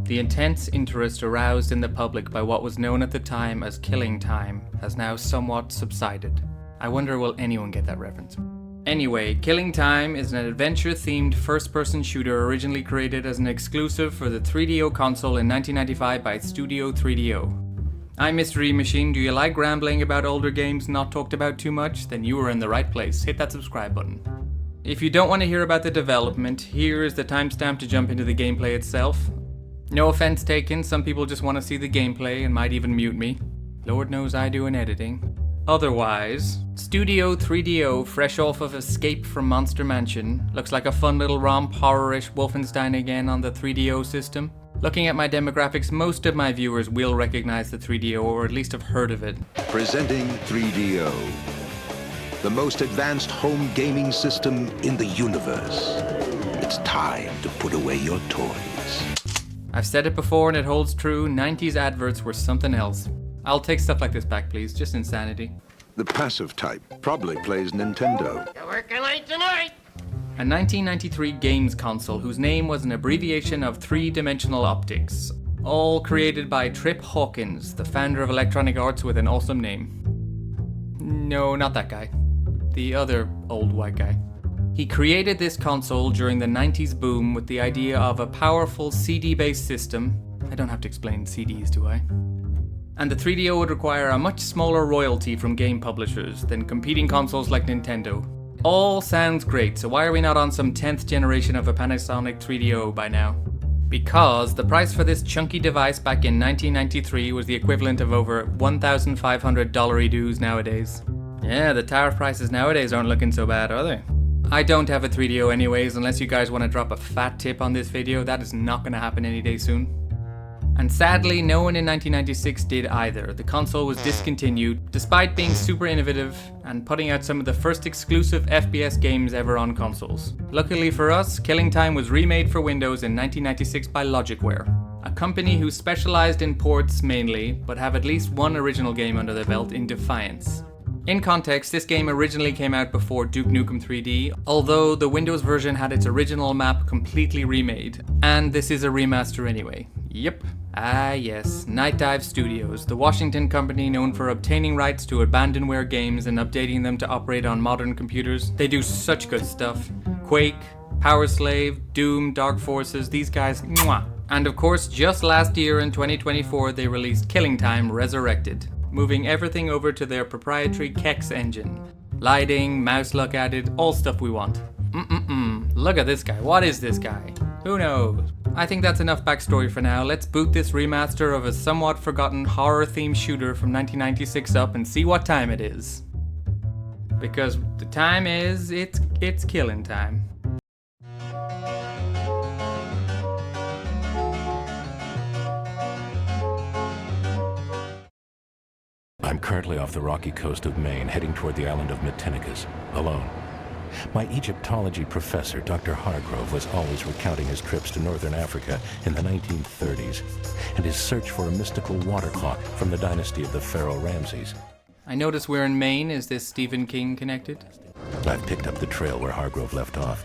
The intense interest aroused in the public by what was known at the time as Killing Time has now somewhat subsided. I wonder will anyone get that reference? Anyway, Killing Time is an adventure-themed first-person shooter originally created as an exclusive for the 3DO console in 1995 by Studio 3DO. I'm Mystery Machine. Do you like rambling about older games not talked about too much? Then you are in the right place. Hit that subscribe button. If you don't want to hear about the development, here is the timestamp to jump into the gameplay itself. No offense taken, some people just want to see the gameplay and might even mute me. Lord knows I do in editing. Otherwise, Studio 3DO, fresh off of Escape from Monster Mansion, looks like a fun little romp, horror-ish Wolfenstein again on the 3DO system. Looking at my demographics, most of my viewers will recognize the 3DO or at least have heard of it. Presenting 3DO, the most advanced home gaming system in the universe. It's time to put away your toys. I've said it before and it holds true, 90s adverts were something else. I'll take stuff like this back, please. Just insanity. The passive type probably plays Nintendo. You're working late tonight. A 1993 games console whose name was an abbreviation of three-dimensional optics. All created by Trip Hawkins, the founder of Electronic Arts with an awesome name. No, not that guy. The other old white guy. He created this console during the 90s boom with the idea of a powerful CD-based system. I don't have to explain CDs, do I? And the 3DO would require a much smaller royalty from game publishers than competing consoles like Nintendo. All sounds great, so why are we not on some 10th generation of a Panasonic 3DO by now? Because the price for this chunky device back in 1993 was the equivalent of over $1,500 dues nowadays. Yeah, the tariff prices nowadays aren't looking so bad, are they? I don't have a 3DO anyways, unless you guys want to drop a fat tip on this video. That is not going to happen any day soon. And sadly, no one in 1996 did either. The console was discontinued, despite being super innovative and putting out some of the first exclusive FPS games ever on consoles. Luckily for us, Killing Time was remade for Windows in 1996 by Logicware, a company who specialized in ports mainly, but have at least one original game under their belt in Defiance. In context, this game originally came out before Duke Nukem 3D, although the Windows version had its original map completely remade, and this is a remaster anyway. Yep. Ah yes, Night Dive Studios, the Washington company known for obtaining rights to abandonware games and updating them to operate on modern computers. They do such good stuff. Quake, Power Slave, Doom, Dark Forces, these guys, mwah. And of course, just last year in 2024, they released Killing Time Resurrected, moving everything over to their proprietary Kex engine. Lighting, mouse look added, all stuff we want. Look at this guy, what is this guy? Who knows? I think that's enough backstory for now. Let's boot this remaster of a somewhat forgotten horror-themed shooter from 1996 up and see what time it is. Because the time is, it's killing time. I'm currently off the rocky coast of Maine, heading toward the island of Matinicus, alone. My Egyptology professor, Dr. Hargrove, was always recounting his trips to northern Africa in the 1930s and his search for a mystical water clock from the dynasty of the Pharaoh Ramses. I notice we're in Maine. Is this Stephen King connected? I've picked up the trail where Hargrove left off.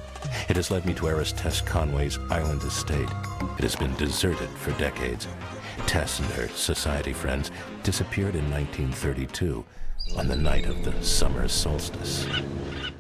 It has led me to Heiress Tess Conway's island estate. It has been deserted for decades. Tess and her society friends disappeared in 1932 on the night of the summer solstice.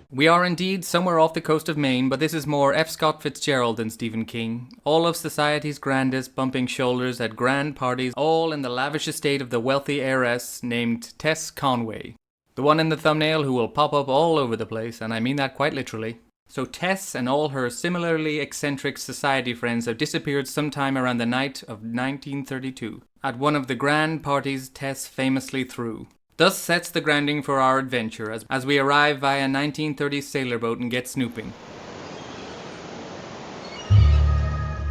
We are indeed somewhere off the coast of Maine, but this is more F. Scott Fitzgerald than Stephen King. All of society's grandest bumping shoulders at grand parties, all in the lavish estate of the wealthy heiress named Tess Conway. The one in the thumbnail who will pop up all over the place, and I mean that quite literally. So Tess and all her similarly eccentric society friends have disappeared sometime around the night of 1932, at one of the grand parties Tess famously threw. Thus sets the grounding for our adventure as we arrive via 1930s sailorboat and get snooping.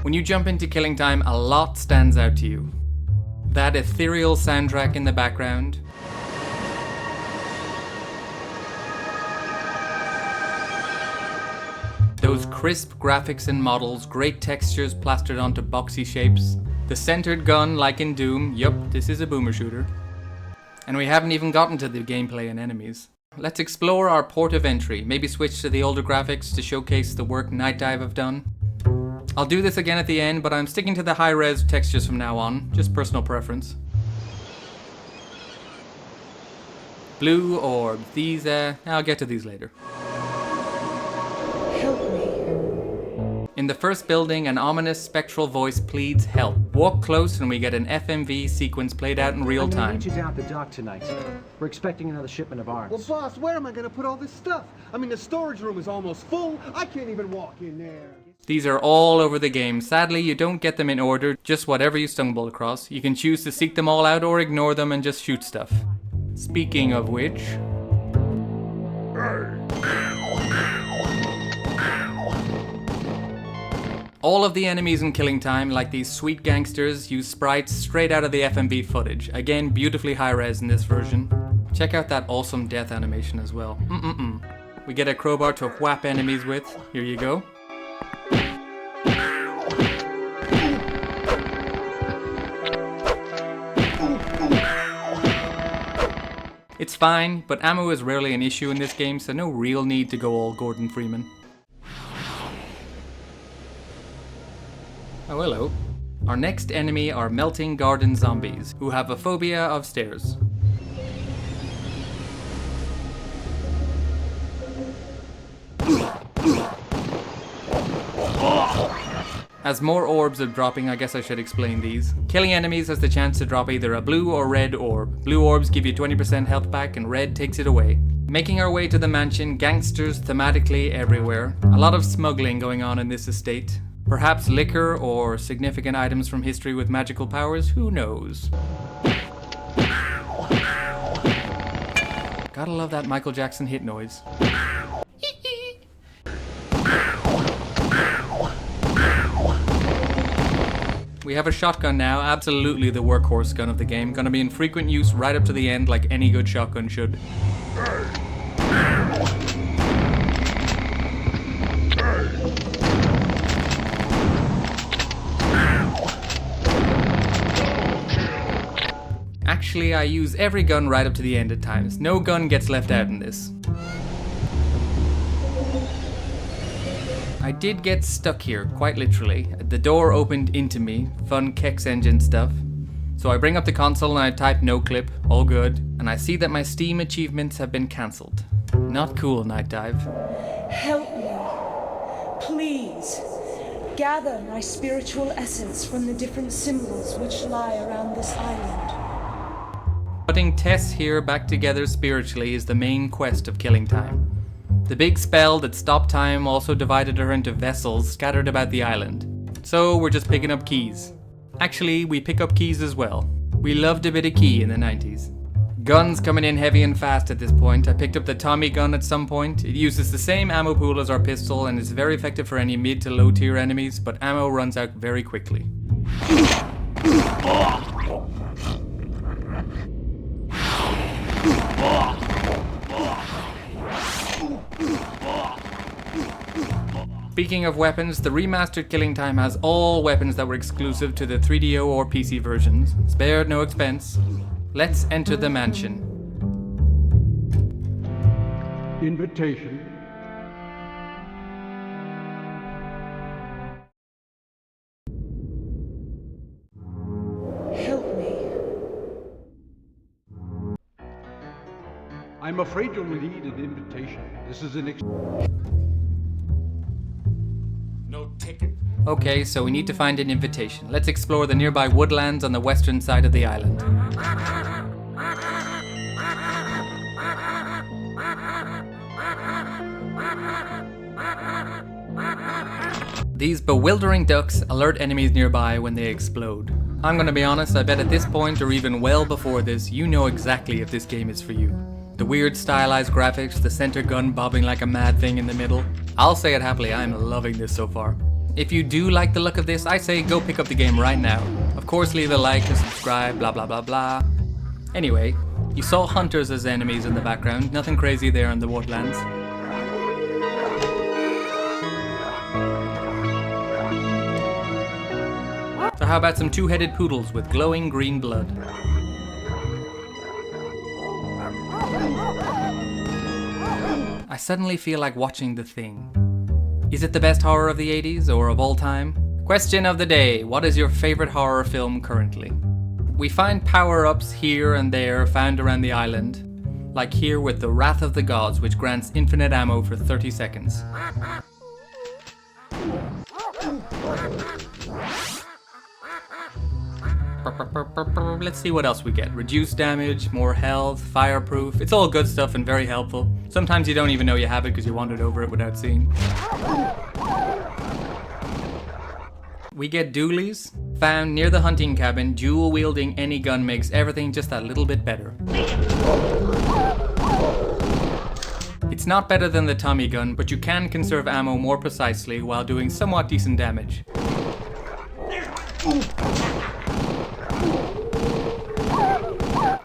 When you jump into Killing Time, a lot stands out to you. That ethereal soundtrack in the background. Those crisp graphics and models, great textures plastered onto boxy shapes. The centered gun like in Doom, yup, this is a boomer shooter. And we haven't even gotten to the gameplay and enemies. Let's explore our port of entry, maybe switch to the older graphics to showcase the work Night Dive have done. I'll do this again at the end, but I'm sticking to the high-res textures from now on, just personal preference. Blue orbs, these, I'll get to these later. Help me. In the first building, an ominous spectral voice pleads help. Walk close and we get an FMV sequence played out in real time. I'm gonna need you down at the dock tonight. We're expecting another shipment of arms. Well, boss, where am I gonna put all this stuff? I mean, the storage room is almost full. I can't even walk in there. These are all over the game. Sadly, you don't get them in order, just whatever you stumble across. You can choose to seek them all out or ignore them and just shoot stuff. Speaking of which... all of the enemies in Killing Time, like these sweet gangsters, use sprites straight out of the FMV footage. Again, beautifully high-res in this version. Check out that awesome death animation as well. We get a crowbar to whap enemies with. Here you go. It's fine, but ammo is rarely an issue in this game, so no real need to go all Gordon Freeman. Oh, hello. Our next enemy are melting garden zombies, who have a phobia of stairs. As more orbs are dropping, I guess I should explain these. Killing enemies has the chance to drop either a blue or red orb. Blue orbs give you 20% health back and red takes it away. Making our way to the mansion, gangsters thematically everywhere. A lot of smuggling going on in this estate. Perhaps liquor or significant items from history with magical powers, who knows? Gotta love that Michael Jackson hit noise. We have a shotgun now, absolutely the workhorse gun of the game. Gonna be in frequent use right up to the end like any good shotgun should. Actually, I use every gun right up to the end at times. No gun gets left out in this. I did get stuck here, quite literally. The door opened into me, fun Kex engine stuff. So I bring up the console and I type no clip, all good, and I see that my Steam achievements have been cancelled. Not cool, Night Dive. Help me. Please. Gather my spiritual essence from the different symbols which lie around this island. Putting Tess here back together spiritually is the main quest of Killing Time. The big spell that stopped time also divided her into vessels scattered about the island. So we're just picking up keys. Actually, we pick up keys as well. We loved a bit of key in the 90s. Guns coming in heavy and fast at this point. I picked up the Tommy gun at some point. It uses the same ammo pool as our pistol and is very effective for any mid to low tier enemies, but ammo runs out very quickly. Speaking of weapons, the remastered Killing Time has all weapons that were exclusive to the 3DO or PC versions. Spared no expense. Let's enter the mansion. Invitation. Help me. I'm afraid you'll need an invitation. This is an No ticket. Okay, so we need to find an invitation. Let's explore the nearby woodlands on the western side of the island. These bewildering ducks alert enemies nearby when they explode. I'm gonna be honest, I bet at this point, or even well before this, you know exactly if this game is for you. The weird stylized graphics, the center gun bobbing like a mad thing in the middle. I'll say it happily, I'm loving this so far. If you do like the look of this, I say go pick up the game right now. Of course, leave a like and subscribe, blah blah blah blah. Anyway, you saw hunters as enemies in the background, nothing crazy there in the woodlands. So how about some two-headed poodles with glowing green blood? I suddenly feel like watching The Thing. Is it the best horror of the 80s or of all time? Question of the day, what is your favorite horror film currently? We find power-ups here and there found around the island, like here with the Wrath of the Gods, which grants infinite ammo for 30 seconds. Let's see what else we get. Reduced damage, more health, fireproof. It's all good stuff and very helpful. Sometimes you don't even know you have it because you wandered over it without seeing. We get dualies. Found near the hunting cabin, dual wielding any gun makes everything just a little bit better. It's not better than the Tommy gun, but you can conserve ammo more precisely while doing somewhat decent damage.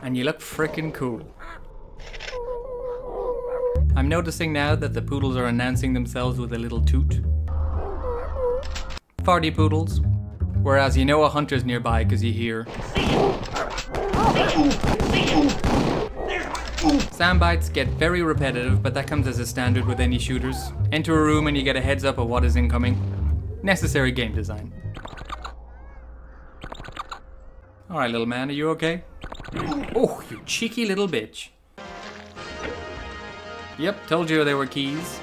And you look frickin' cool. I'm noticing now that the poodles are announcing themselves with a little toot. Farty poodles. Whereas you know a hunter's nearby because you hear. Sound bites get very repetitive, but that comes as a standard with any shooters. Enter a room and you get a heads up of what is incoming. Necessary game design. Alright, little man, are you okay? Oh, you cheeky little bitch. Yep, told you there were keys.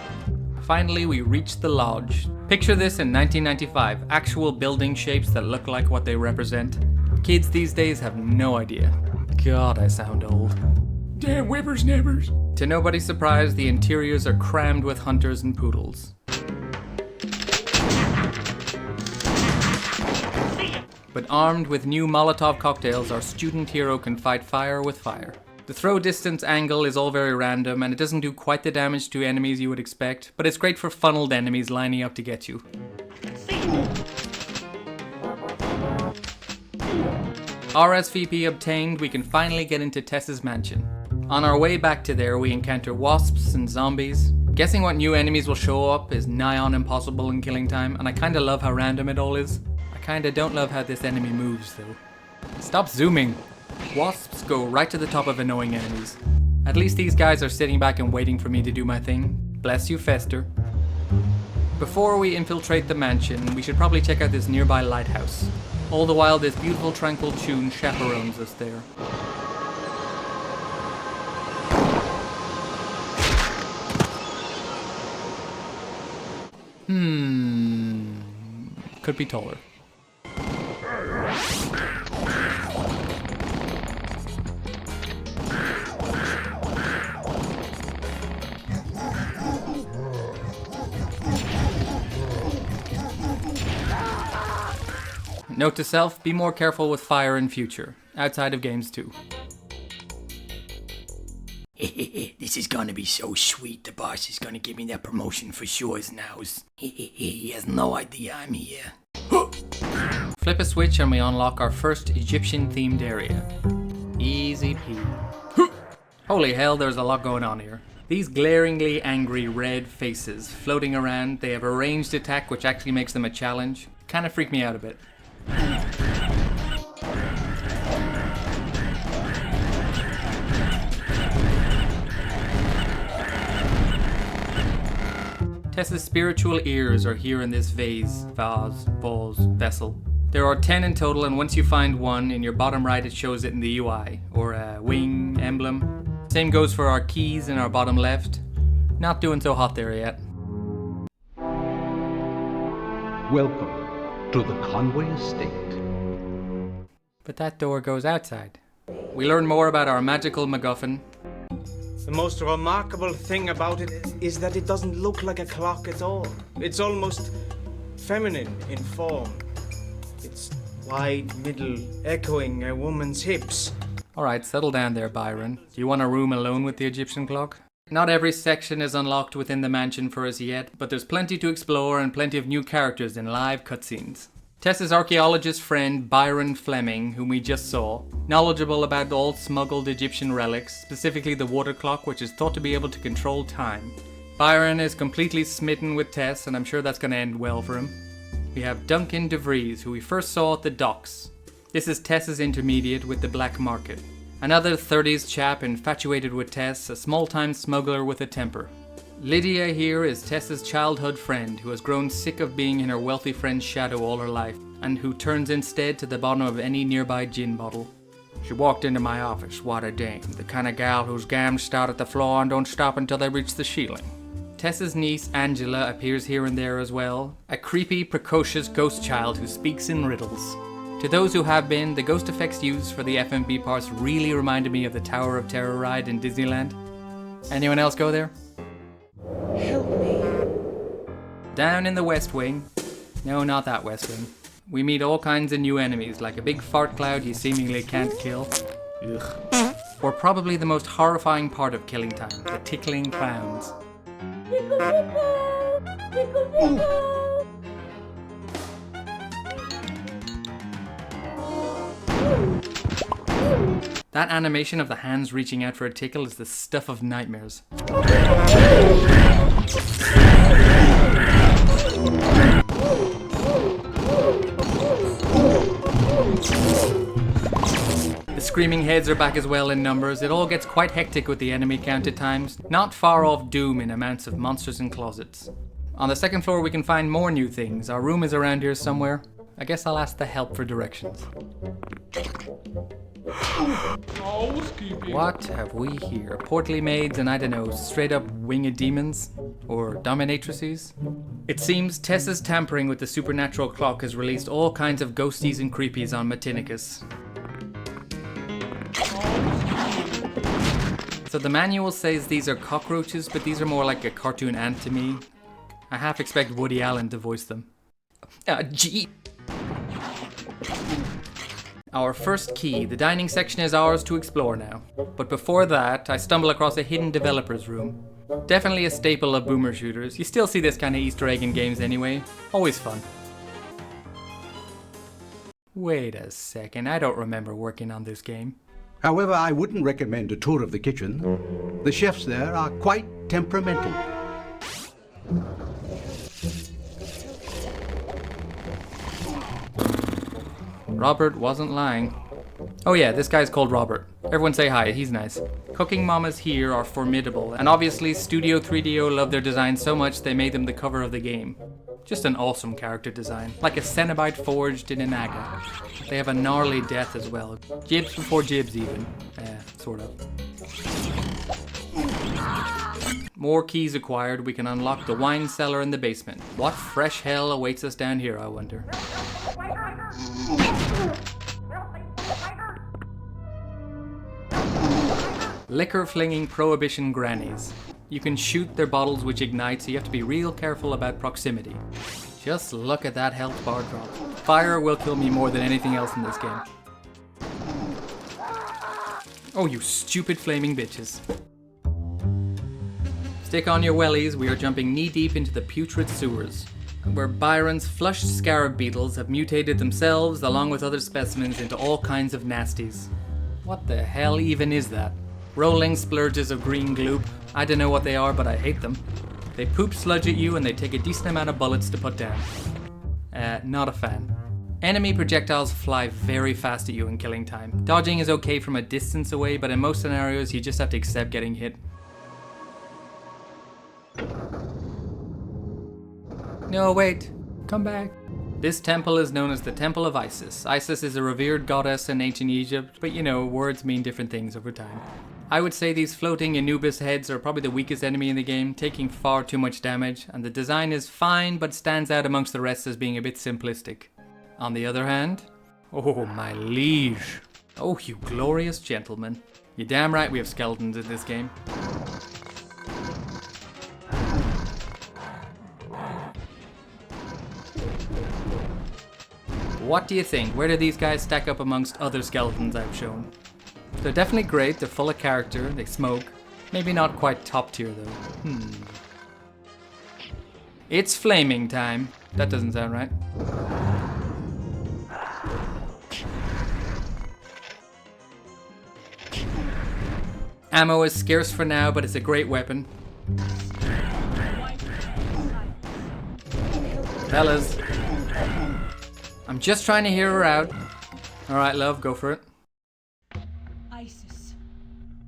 Finally, we reached the lodge. Picture this in 1995, actual building shapes that look like what they represent. Kids these days have no idea. God, I sound old. Damn whippersnappers. To nobody's surprise, the interiors are crammed with hunters and poodles. But armed with new Molotov cocktails, our student hero can fight fire with fire. The throw distance angle is all very random and it doesn't do quite the damage to enemies you would expect, but it's great for funneled enemies lining up to get you. RSVP obtained, we can finally get into Tess's mansion. On our way back to there, we encounter wasps and zombies. Guessing what new enemies will show up is nigh on impossible in killing time, and I kinda love how random it all is. I kinda don't love how this enemy moves though. Stop zooming! Wasps go right to the top of annoying enemies. At least these guys are sitting back and waiting for me to do my thing. Bless you, Fester. Before we infiltrate the mansion, we should probably check out this nearby lighthouse. All the while, this beautiful tranquil tune chaperones us there. Could be taller. Note to self, be more careful with fire in future, outside of games too. This is gonna be so sweet, the boss is gonna give me that promotion for sure now. He has no idea I'm here. Flip a switch and we unlock our first Egyptian themed area. Easy peasy. Holy hell, there's a lot going on here. These glaringly angry red faces floating around, they have a ranged attack which actually makes them a challenge. Kinda freak me out a bit. Tessa's spiritual ears are here in this vase, vessel. There are 10 in total, and once you find one, in your bottom right it shows it in the UI, or a wing emblem. Same goes for our keys in our bottom left. Not doing so hot there yet. Welcome to the Conway Estate. But that door goes outside. We learn more about our magical MacGuffin. The most remarkable thing about it is that it doesn't look like a clock at all. It's almost feminine in form. Its wide middle echoing a woman's hips. Alright, settle down there, Byron. Do you want a room alone with the Egyptian clock? Not every section is unlocked within the mansion for us yet, but there's plenty to explore and plenty of new characters in live cutscenes. Tessa's archaeologist friend, Byron Fleming, whom we just saw, knowledgeable about all smuggled Egyptian relics, specifically the water clock, which is thought to be able to control time. Byron is completely smitten with Tess, and I'm sure that's going to end well for him. We have Duncan DeVries, who we first saw at the docks. This is Tess's intermediate with the black market. Another 30s chap infatuated with Tess, a small-time smuggler with a temper. Lydia here is Tessa's childhood friend who has grown sick of being in her wealthy friend's shadow all her life, and who turns instead to the bottom of any nearby gin bottle. She walked into my office, what a dame, the kind of gal whose gams start at the floor and don't stop until they reach the ceiling. Tessa's niece, Angela, appears here and there as well, a creepy, precocious ghost child who speaks in riddles. To those who have been, the ghost effects used for the FMV parts really reminded me of the Tower of Terror ride in Disneyland. Anyone else go there? Help me. Down in the West Wing, no, not that West Wing, we meet all kinds of new enemies, like a big fart cloud you seemingly can't kill. Ugh. Or probably the most horrifying part of Killing Time, the tickling clowns. That animation of the hands reaching out for a tickle is the stuff of nightmares. The screaming heads are back as well in numbers. It all gets quite hectic with the enemy count at times, not far off Doom in amounts of monsters and closets. On the second floor we can find more new things. Our room is around here somewhere. I guess I'll ask the help for directions. What have we here? Portly maids and I don't know, straight up winged demons? Or dominatrices? It seems Tessa's tampering with the supernatural clock has released all kinds of ghosties and creepies on Matinicus. So the manual says these are cockroaches, but these are more like a cartoon ant to me. I half expect Woody Allen to voice them. Gee. Our first key, the dining section is ours to explore now. But before that, I stumble across a hidden developer's room. Definitely a staple of boomer shooters. You still see this kind of Easter egg in games anyway. Always fun. Wait a second, I don't remember working on this game. However, I wouldn't recommend a tour of the kitchen. The chefs there are quite temperamental. Robert wasn't lying. Oh yeah, this guy's called Robert. Everyone say hi, he's nice. Cooking mamas here are formidable, and obviously Studio 3DO loved their design so much they made them the cover of the game. Just an awesome character design, like a Cenobite forged in an agate. They have a gnarly death as well. Jibs before jibs even. Sort of. More keys acquired, we can unlock the wine cellar in the basement. What fresh hell awaits us down here, I wonder. Liquor-flinging prohibition grannies. You can shoot their bottles which ignite, so you have to be real careful about proximity. Just look at that health bar drop. Fire will kill me more than anything else in this game. Oh, you stupid flaming bitches. Stick on your wellies, we are jumping knee-deep into the putrid sewers, where Byron's flushed scarab beetles have mutated themselves along with other specimens into all kinds of nasties. What the hell even is that? Rolling splurges of green gloop. I don't know what they are, but I hate them. They poop sludge at you and they take a decent amount of bullets to put down. Not a fan. Enemy projectiles fly very fast at you in Killing Time. Dodging is okay from a distance away, but in most scenarios you just have to accept getting hit. No, wait. Come back. This temple is known as the Temple of Isis. Isis is a revered goddess in ancient Egypt, but you know, words mean different things over time. I would say these floating Anubis heads are probably the weakest enemy in the game, taking far too much damage, and the design is fine but stands out amongst the rest as being a bit simplistic. On the other hand, oh my liege. Oh, you glorious gentlemen. You're damn right we have skeletons in this game. What do you think? Where do these guys stack up amongst other skeletons I've shown? They're definitely great, they're full of character, they smoke. Maybe not quite top tier though. It's flaming time. That doesn't sound right. Ammo is scarce for now, but it's a great weapon. Fellas. I'm just trying to hear her out. Alright, love, go for it. Isis,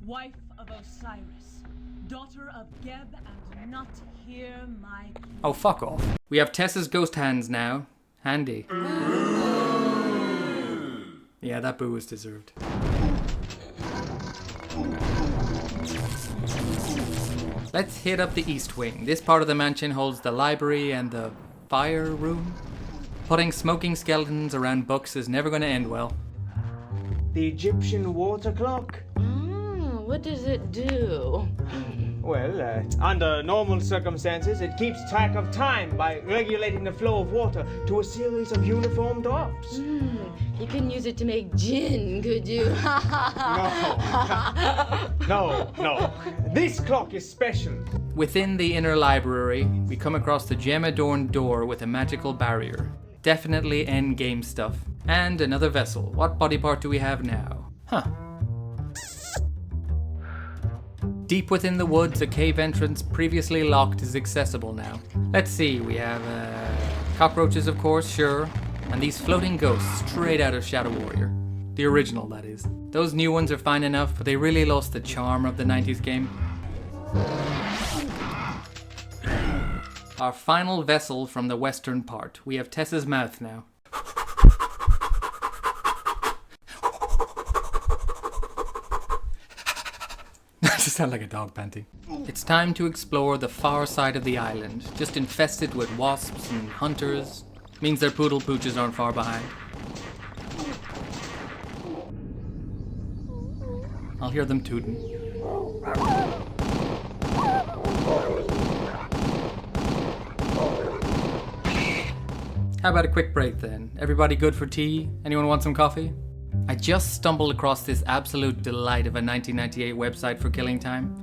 wife of Osiris, daughter of Geb and not hear my... Oh, fuck off. We have Tessa's ghost hands now. Handy. Yeah, that boo was deserved. Let's hit up the east wing. This part of the mansion holds the library and the fire room. Putting smoking skeletons around books is never going to end well. The Egyptian water clock. What does it do? Well, under normal circumstances, it keeps track of time by regulating the flow of water to a series of uniform drops. You couldn't use it to make gin, could you? No. This clock is special. Within the inner library, we come across the gem-adorned door with a magical barrier. Definitely endgame stuff. And another vessel. What body part do we have now? Huh. Deep within the woods, a cave entrance previously locked is accessible now. Let's see, we have cockroaches, of course, sure. And these floating ghosts straight out of Shadow Warrior. The original, that is. Those new ones are fine enough, but they really lost the charm of the 90s game. Our final vessel from the western part. We have Tessa's mouth now. That just sounds like a dog panting. It's time to explore the far side of the island, just infested with wasps and hunters. Means their poodle pooches aren't far behind. I'll hear them tooting. How about a quick break then? Everybody good for tea? Anyone want some coffee? I just stumbled across this absolute delight of a 1998 website for killing time.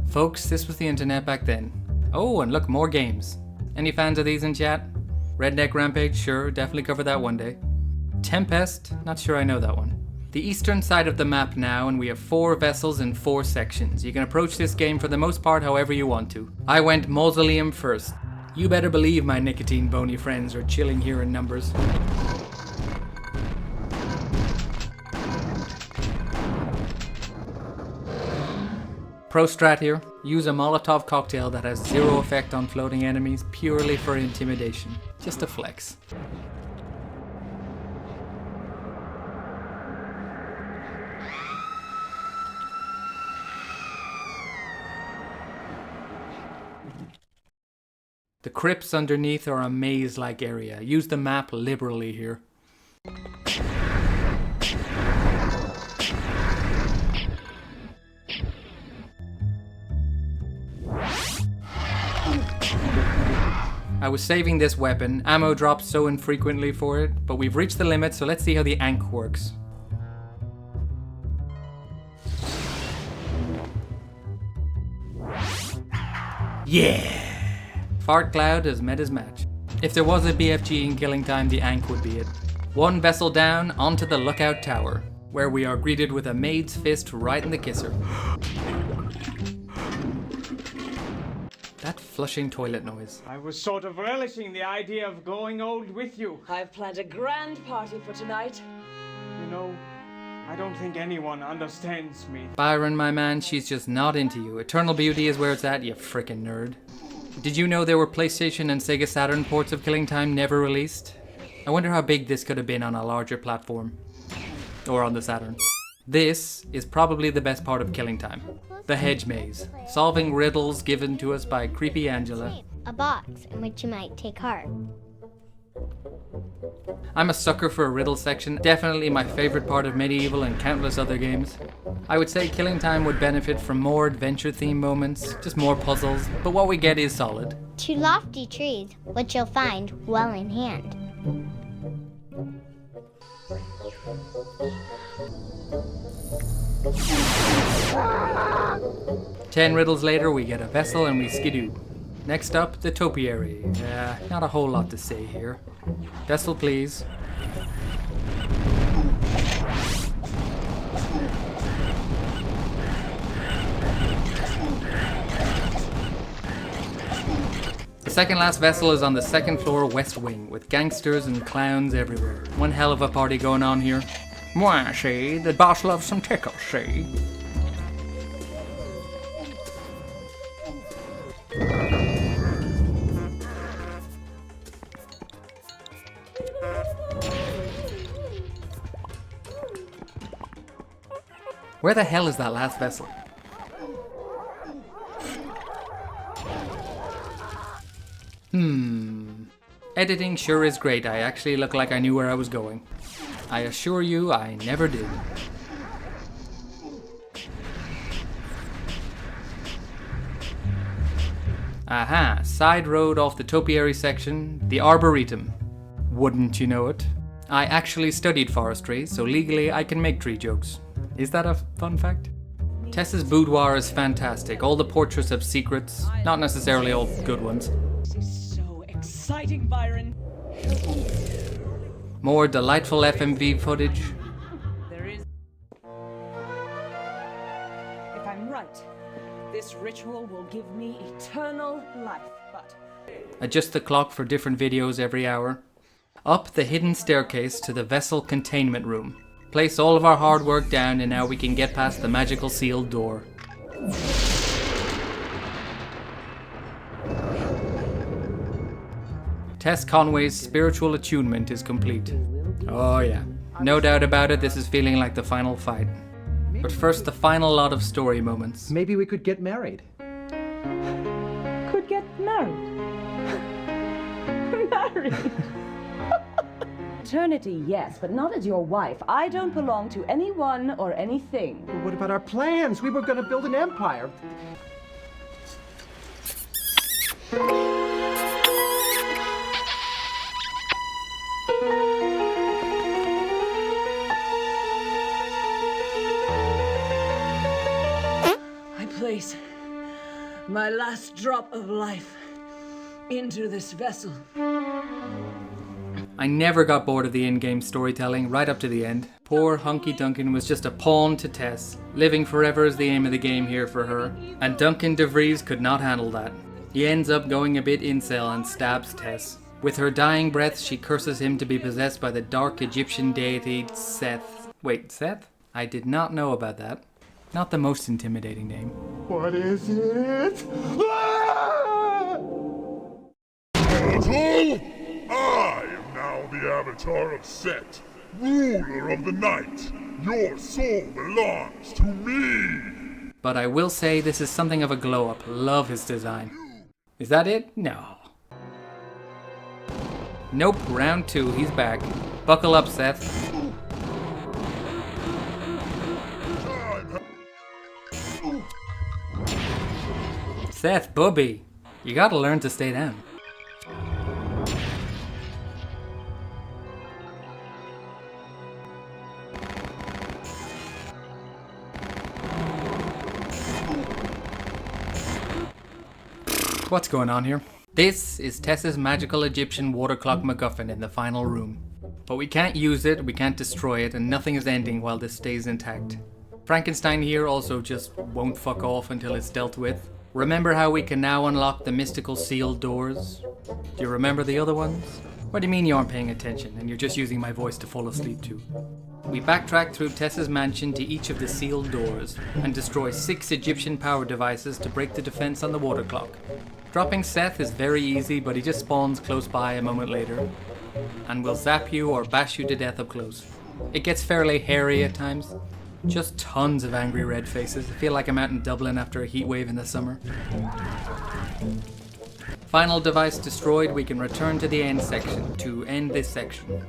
Folks, this was the internet back then. Oh, and look, more games. Any fans of these in chat? Redneck Rampage, sure, definitely cover that one day. Tempest, not sure I know that one. The eastern side of the map now, and we have 4 vessels in 4 sections. You can approach this game for the most part however you want to. I went Mausoleum first. You better believe my nicotine bony friends are chilling here in numbers. Pro strat here. Use a Molotov cocktail that has 0 effect on floating enemies purely for intimidation. Just a flex. The crypts underneath are a maze-like area. Use the map liberally here. I was saving this weapon. Ammo drops so infrequently for it, but we've reached the limit, so let's see how the Ankh works. Yeah! Fart Cloud has met his match. If there was a BFG in killing time, the Ankh would be it. 1 vessel down, onto the lookout tower, where we are greeted with a maid's fist right in the kisser. That flushing toilet noise. I was sort of relishing the idea of growing old with you. I've planned a grand party for tonight. You know, I don't think anyone understands me. Byron, my man, she's just not into you. Eternal Beauty is where it's at, you frickin' nerd. Did you know there were PlayStation and Sega Saturn ports of Killing Time never released? I wonder how big this could have been on a larger platform. Or on the Saturn. This is probably the best part of Killing Time. The hedge maze. Solving riddles given to us by creepy Angela. A box in which you might take heart. I'm a sucker for a riddle section. Definitely my favorite part of Medieval and countless other games. I would say Killing Time would benefit from more adventure-themed moments, just more puzzles, but what we get is solid. 2 lofty trees, which you'll find well in hand. Ten riddles later, we get a vessel and we skidoo. Next up, the topiary. Not a whole lot to say here. Vessel, please. The second last vessel is on the 2nd floor west wing, with gangsters and clowns everywhere. One hell of a party going on here. Moi, see, the boss loves some tickles, see? Where the hell is that last vessel? Editing sure is great. I actually look like I knew where I was going. I assure you, I never did. Aha, side road off the topiary section, the Arboretum. Wouldn't you know it? I actually studied forestry, so legally I can make tree jokes. Is that a fun fact? Tess's boudoir is fantastic. All the portraits have secrets, not necessarily all good ones. This is so exciting, Byron. More delightful FMV footage. There is. If I'm right, this ritual will give me eternal life, but... Adjust the clock for different videos every hour. Up the hidden staircase to the vessel containment room. Place all of our hard work down and now we can get past the magical sealed door. Tess Conway's spiritual attunement is complete. Oh yeah, no doubt about it, this is feeling like the final fight. But first, the final lot of story moments. Maybe we could get married. Could get married. Married? Eternity, yes, but not as your wife. I don't belong to anyone or anything. But what about our plans? We were going to build an empire. I place my last drop of life into this vessel. I never got bored of the in-game storytelling right up to the end. Poor Hunky Duncan was just a pawn to Tess. Living forever is the aim of the game here for her. And Duncan DeVries could not handle that. He ends up going a bit incel and stabs Tess. With her dying breath, she curses him to be possessed by the dark Egyptian deity Seth. Wait, Seth? I did not know about that. Not the most intimidating name. What is it? Ah! I am now the avatar of Set, ruler of the night. Your soul belongs to me. But I will say this is something of a glow-up. Love his design. Is that it? No. Nope, round 2, he's back. Buckle up, Seth. Seth, Bubby, you gotta learn to stay down. What's going on here? This is Tess's magical Egyptian water clock MacGuffin in the final room. But we can't use it, we can't destroy it, and nothing is ending while this stays intact. Frankenstein here also just won't fuck off until it's dealt with. Remember how we can now unlock the mystical sealed doors? Do you remember the other ones? What do you mean you aren't paying attention and you're just using my voice to fall asleep to? We backtrack through Tess's mansion to each of the sealed doors and destroy 6 Egyptian power devices to break the defense on the water clock. Dropping Seth is very easy, but he just spawns close by a moment later and will zap you or bash you to death up close. It gets fairly hairy at times. Just tons of angry red faces. I feel like I'm out in Dublin after a heat wave in the summer. Final device destroyed, we can return to the end section to end this section.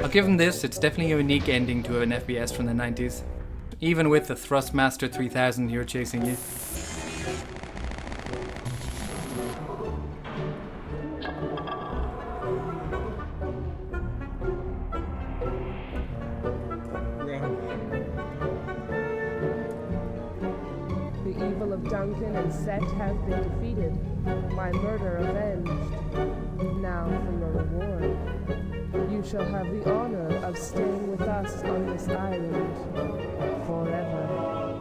I'll give him this, it's definitely a unique ending to an FPS from the 90s. Even with the Thrustmaster 3000 here chasing you. Duncan and Set have been defeated, my murder avenged. Now for your reward. You shall have the honor of staying with us on this island forever.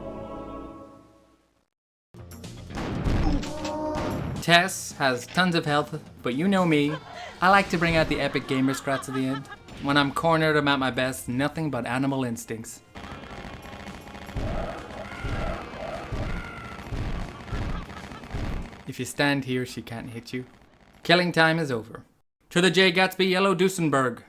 Tess has tons of health, but you know me. I like to bring out the epic gamer strats at the end. When I'm cornered, I'm at my best, nothing but animal instincts. If you stand here, she can't hit you. Killing time is over. To the J. Gatsby Yellow Duesenberg.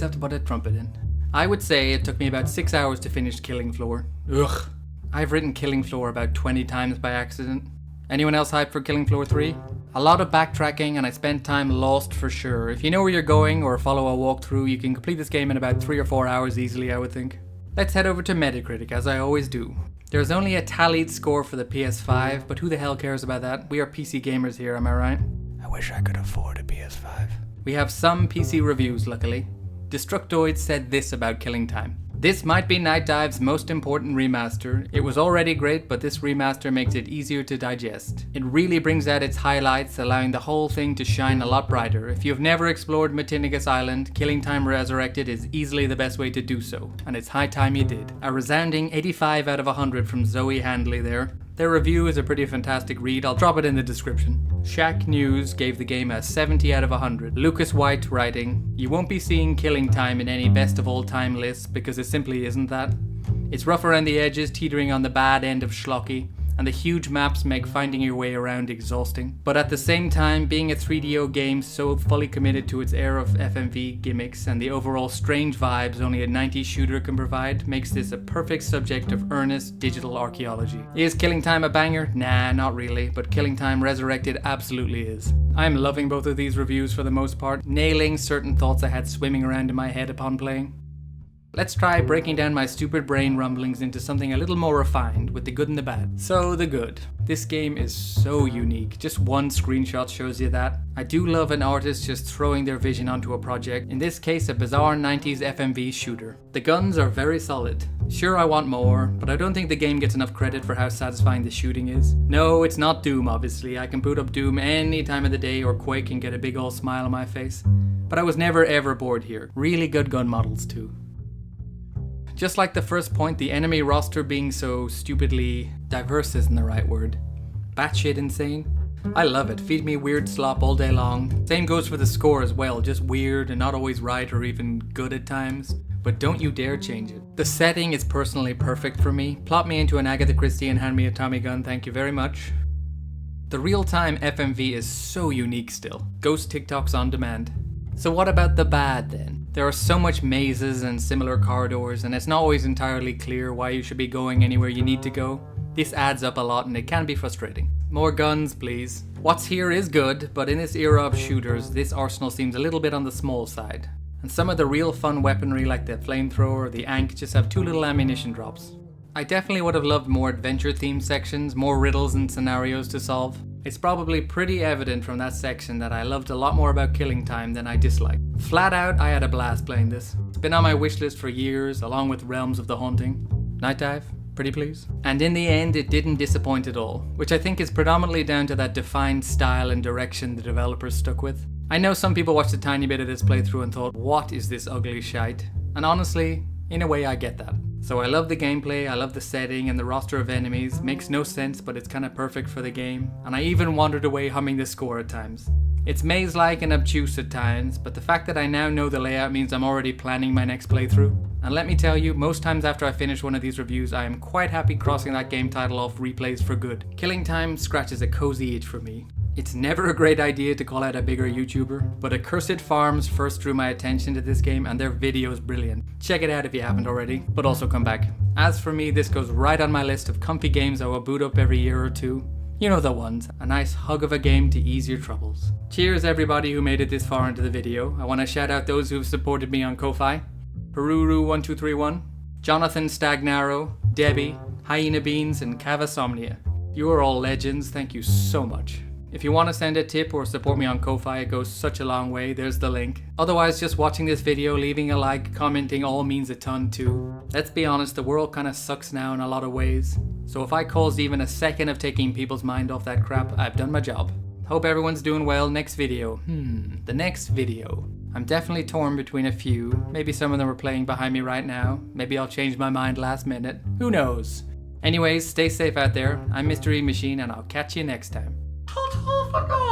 have to put a trumpet in. I would say it took me about 6 hours to finish Killing Floor. Ugh. I've written Killing Floor about 20 times by accident. Anyone else hyped for Killing Floor 3? A lot of backtracking and I spent time lost for sure. If you know where you're going or follow a walkthrough, you can complete this game in about 3 or 4 hours easily, I would think. Let's head over to Metacritic, as I always do. There's only a tallied score for the PS5, but who the hell cares about that? We are PC gamers here, am I right? I wish I could afford a PS5. We have some PC reviews, luckily. Destructoid said this about Killing Time. This might be Night Dive's most important remaster. It was already great, but this remaster makes it easier to digest. It really brings out its highlights, allowing the whole thing to shine a lot brighter. If you've never explored Macheen Island, Killing Time Resurrected is easily the best way to do so, and it's high time you did. A resounding 85 out of 100 from Zoe Handley there. Their review is a pretty fantastic read, I'll drop it in the description. Shack News gave the game a 70 out of 100. Lucas White writing, "You won't be seeing Killing Time in any best of all time lists because it simply isn't that. It's rough around the edges, teetering on the bad end of schlocky, and the huge maps make finding your way around exhausting. But at the same time, being a 3DO game so fully committed to its air of FMV gimmicks and the overall strange vibes only a 90s shooter can provide makes this a perfect subject of earnest digital archaeology. Is Killing Time a banger? Nah, not really, but Killing Time Resurrected absolutely is. I'm loving both of these reviews for the most part, nailing certain thoughts I had swimming around in my head upon playing. Let's try breaking down my stupid brain rumblings into something a little more refined with the good and the bad. So the good. This game is so unique. Just one screenshot shows you that. I do love an artist just throwing their vision onto a project. In this case, a bizarre 90s FMV shooter. The guns are very solid. Sure, I want more, but I don't think the game gets enough credit for how satisfying the shooting is. No, it's not Doom, obviously. I can boot up Doom any time of the day or Quake and get a big old smile on my face. But I was never ever bored here. Really good gun models too. Just like the first point, the enemy roster being so stupidly diverse isn't the right word. Batshit insane. I love it. Feed me weird slop all day long. Same goes for the score as well, just weird and not always right or even good at times. But don't you dare change it. The setting is personally perfect for me. Plot me into an Agatha Christie and hand me a Tommy gun, thank you very much. The real-time FMV is so unique still. Ghost TikToks on demand. So what about the bad then? There are so much mazes and similar corridors, and it's not always entirely clear why you should be going anywhere you need to go. This adds up a lot and it can be frustrating. More guns, please. What's here is good, but in this era of shooters, this arsenal seems a little bit on the small side. And some of the real fun weaponry like the flamethrower or the Ankh just have too little ammunition drops. I definitely would have loved more adventure-themed sections, more riddles and scenarios to solve. It's probably pretty evident from that section that I loved a lot more about Killing Time than I disliked. Flat out, I had a blast playing this. It's been on my wishlist for years, along with Realms of the Haunting. Night Dive, pretty please. And in the end, it didn't disappoint at all, which I think is predominantly down to that defined style and direction the developers stuck with. I know some people watched a tiny bit of this playthrough and thought, what is this ugly shite? And honestly, in a way I get that. So I love the gameplay, I love the setting and the roster of enemies. Makes no sense, but it's kinda perfect for the game. And I even wandered away humming the score at times. It's maze-like and obtuse at times, but the fact that I now know the layout means I'm already planning my next playthrough. And let me tell you, most times after I finish one of these reviews, I am quite happy crossing that game title off replays for good. Killing Time scratches a cozy itch for me. It's never a great idea to call out a bigger YouTuber, but Accursed Farms first drew my attention to this game and their video is brilliant. Check it out if you haven't already, but also come back. As for me, this goes right on my list of comfy games I will boot up every year or two. You know the ones, a nice hug of a game to ease your troubles. Cheers everybody who made it this far into the video. I want to shout out those who've supported me on Ko-Fi. Peruru1231, Jonathan Stagnaro, Debbie, Hyena Beans, and Cavasomnia. You are all legends, thank you so much. If you want to send a tip or support me on Ko-Fi, it goes such a long way, there's the link. Otherwise, just watching this video, leaving a like, commenting all means a ton too. Let's be honest, the world kinda sucks now in a lot of ways. So if I caused even a second of taking people's mind off that crap, I've done my job. Hope everyone's doing well. Next video. The next video. I'm definitely torn between a few. Maybe some of them are playing behind me right now. Maybe I'll change my mind last minute. Who knows? Anyways, stay safe out there. I'm Mystery Machine and I'll catch you next time. Fuck off.